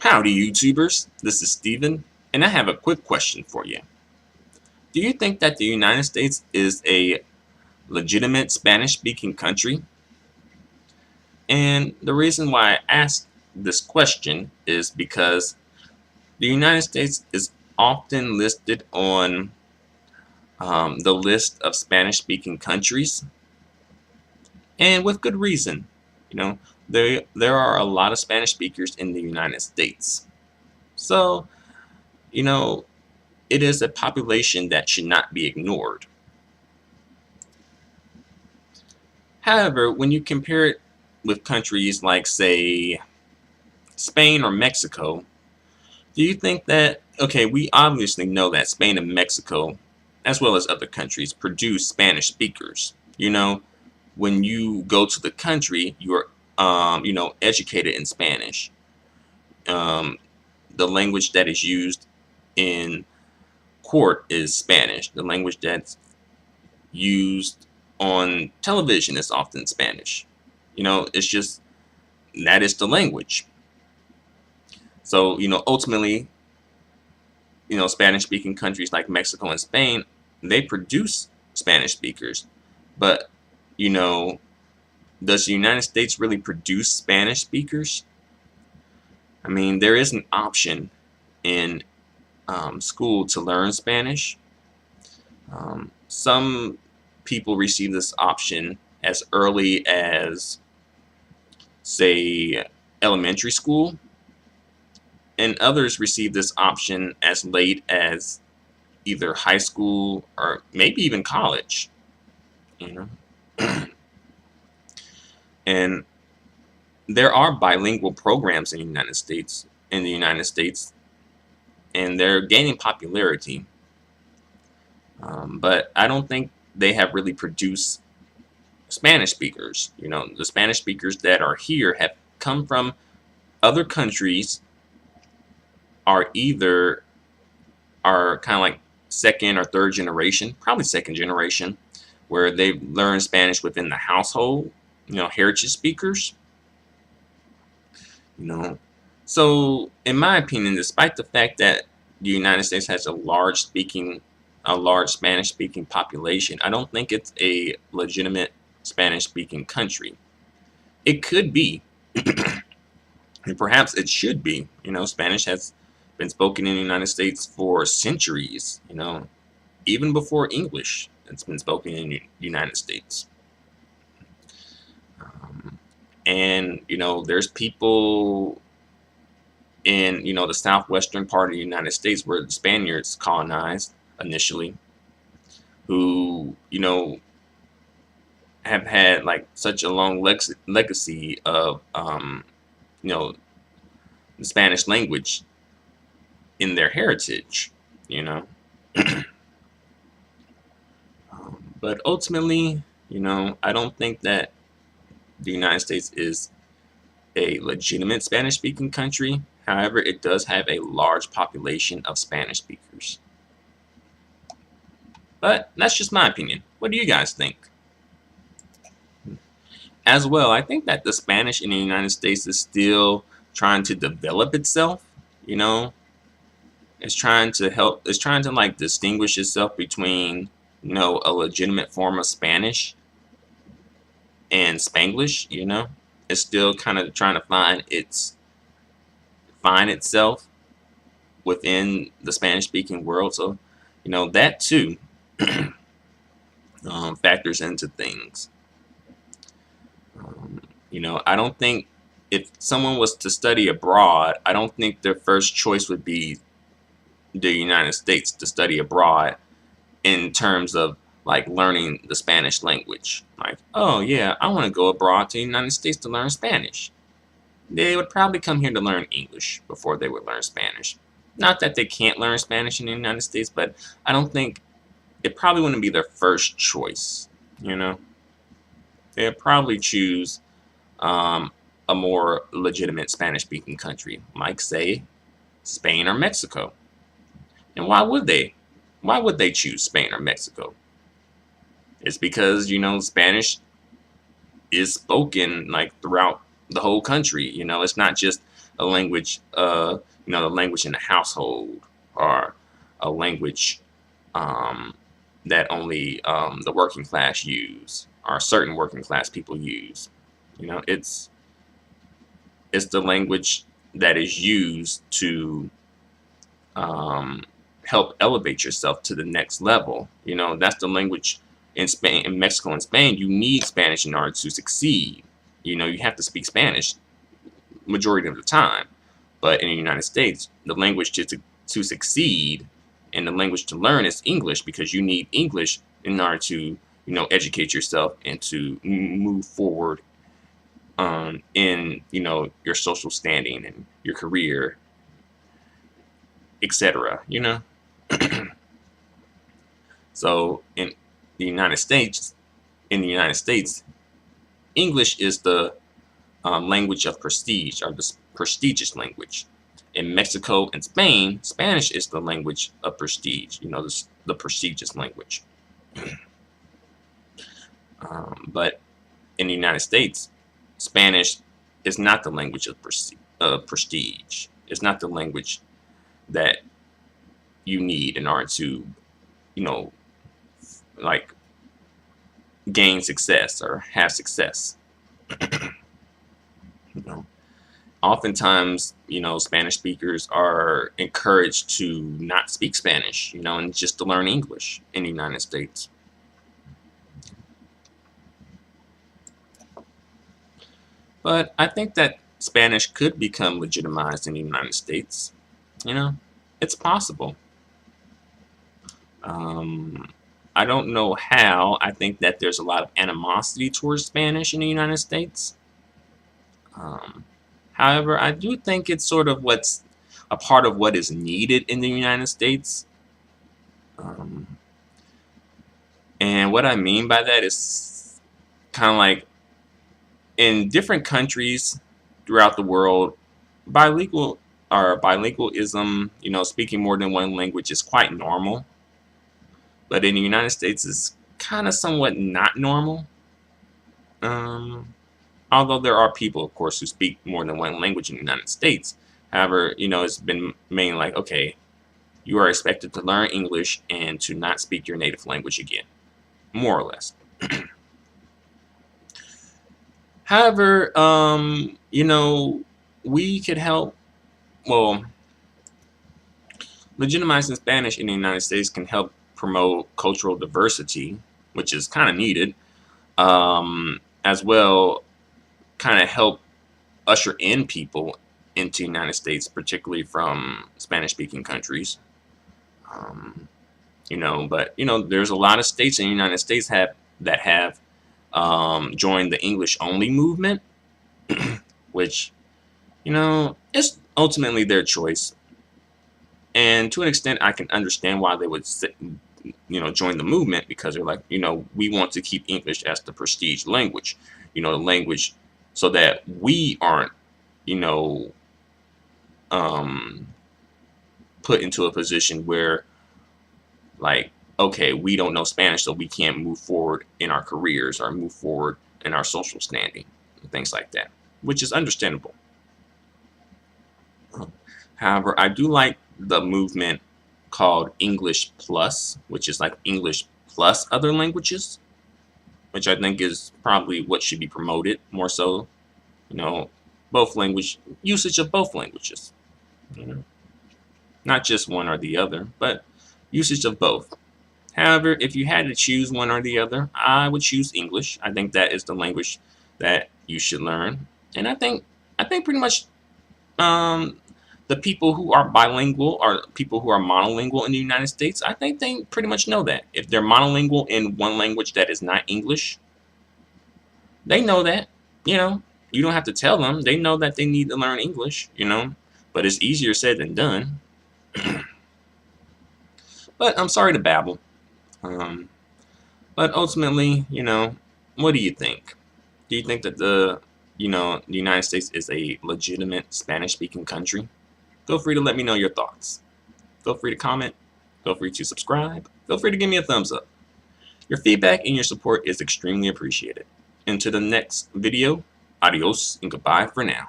Howdy, YouTubers. This is Steven, and I have a quick question for you. Do you think that the United States is a legitimate Spanish-speaking country? And the reason why I ask this question is because the United States is often listed on the list of Spanish-speaking countries, and with good reason. You know, there are a lot of Spanish speakers in the United States. So, you know, it is a population that should not be ignored. However, when you compare it with countries like, say, Spain or Mexico, do you think that, okay, we obviously know that Spain and Mexico, as well as other countries, produce Spanish speakers. When you go to the country, you're, educated in Spanish. Um, the language that is used in court is Spanish. The language that's used on television is often Spanish. It's just that is the language. So, ultimately, Spanish speaking countries like Mexico and Spain, they produce Spanish speakers. But, does the United States really produce Spanish speakers? I mean, there is an option in school to learn Spanish. Some people receive this option as early as, say, elementary school, and others receive this option as late as either high school or maybe even college. And there are bilingual programs in the United States, and they're gaining popularity. But I don't think they have really produced Spanish speakers. The Spanish speakers that are here have come from other countries, are kind of like second or third generation, probably second generation, where they've learned Spanish within the household, heritage speakers. So in my opinion, despite the fact that the United States has a large Spanish speaking population, I don't think it's a legitimate Spanish speaking country. It could be, and perhaps it should be. Spanish has been spoken in the United States for centuries, even before English. It's been spoken in the United States. And, there's people in, the southwestern part of the United States where the Spaniards colonized initially, who, have had like such a long legacy of, the Spanish language in their heritage, But ultimately, I don't think that the United States is a legitimate Spanish-speaking country. However, it does have a large population of Spanish speakers. But that's just my opinion. What do you guys think? As well, I think that the Spanish in the United States is still trying to develop itself. It's trying to like distinguish itself between, a legitimate form of Spanish and Spanglish. It's still kind of trying to find itself within the Spanish speaking world. So, that too factors into things. I don't think if someone was to study abroad, I don't think their first choice would be the United States to study abroad in terms of like learning the Spanish language. Like, oh yeah, I want to go abroad to the United States to learn Spanish. They would probably come here to learn English before they would learn Spanish. Not that they can't learn Spanish in the United States, but I don't think it probably wouldn't be their first choice. They'd probably choose a more legitimate Spanish-speaking country, like, say, Spain or Mexico. And why would they? Why would they choose Spain or Mexico? It's because, Spanish is spoken like throughout the whole country. It's not just a language, the language in the household, or a language that only the working class use, or certain working class people use. It's the language that is used to help elevate yourself to the next level. That's the language in Spain, in Mexico, and Spain. You need Spanish in order to succeed. You have to speak Spanish majority of the time. But in the United States, the language to succeed and the language to learn is English, because you need English in order to educate yourself and to move forward in your social standing and your career, etc. So in the United States, English is the language of prestige, or the prestigious language. In Mexico and Spain, Spanish is the language of prestige, the prestigious language. But in the United States, Spanish is not the language of prestige. It's not the language that you need in order to, like, gain success or have success. Oftentimes, Spanish speakers are encouraged to not speak Spanish, and just to learn English in the United States. But I think that Spanish could become legitimized in the United States. It's possible. I don't know how. I think that there's a lot of animosity towards Spanish in the United States. However, I do think it's sort of what's a part of what is needed in the United States. And what I mean by that is kind of like in different countries throughout the world, bilingualism, speaking more than one language is quite normal. But in the United States, it's kind of somewhat not normal. Although there are people, of course, who speak more than one language in the United States. However, it's been mainly like, okay, you are expected to learn English and to not speak your native language again, more or less. However, we could help, legitimizing Spanish in the United States can help promote cultural diversity, which is kind of needed, as well, kind of help usher in people into the United States, particularly from Spanish-speaking countries. But there's a lot of states in the United States that have joined the English-only movement, which it's ultimately their choice. And to an extent, I can understand why they would join the movement, because they're like, we want to keep English as the prestige language, the language, so that we aren't, put into a position where, like, okay, we don't know Spanish, so we can't move forward in our careers or move forward in our social standing and things like that, which is understandable. However, I do like the movement called English Plus, which is like English plus other languages, which I think is probably what should be promoted more so. Usage of both languages. Not just one or the other, but usage of both. However, if you had to choose one or the other, I would choose English. I think that is the language that you should learn. And I think pretty much the people who are bilingual or people who are monolingual in the United States, I think they pretty much know that. If they're monolingual in one language that is not English, they know that. You don't have to tell them. They know that they need to learn English, but it's easier said than done. But I'm sorry to babble. But ultimately, what do you think? Do you think that the United States is a legitimate Spanish-speaking country? Feel free to let me know your thoughts. Feel free to comment. Feel free to subscribe. Feel free to give me a thumbs up. Your feedback and your support is extremely appreciated. Until the next video, adios and goodbye for now.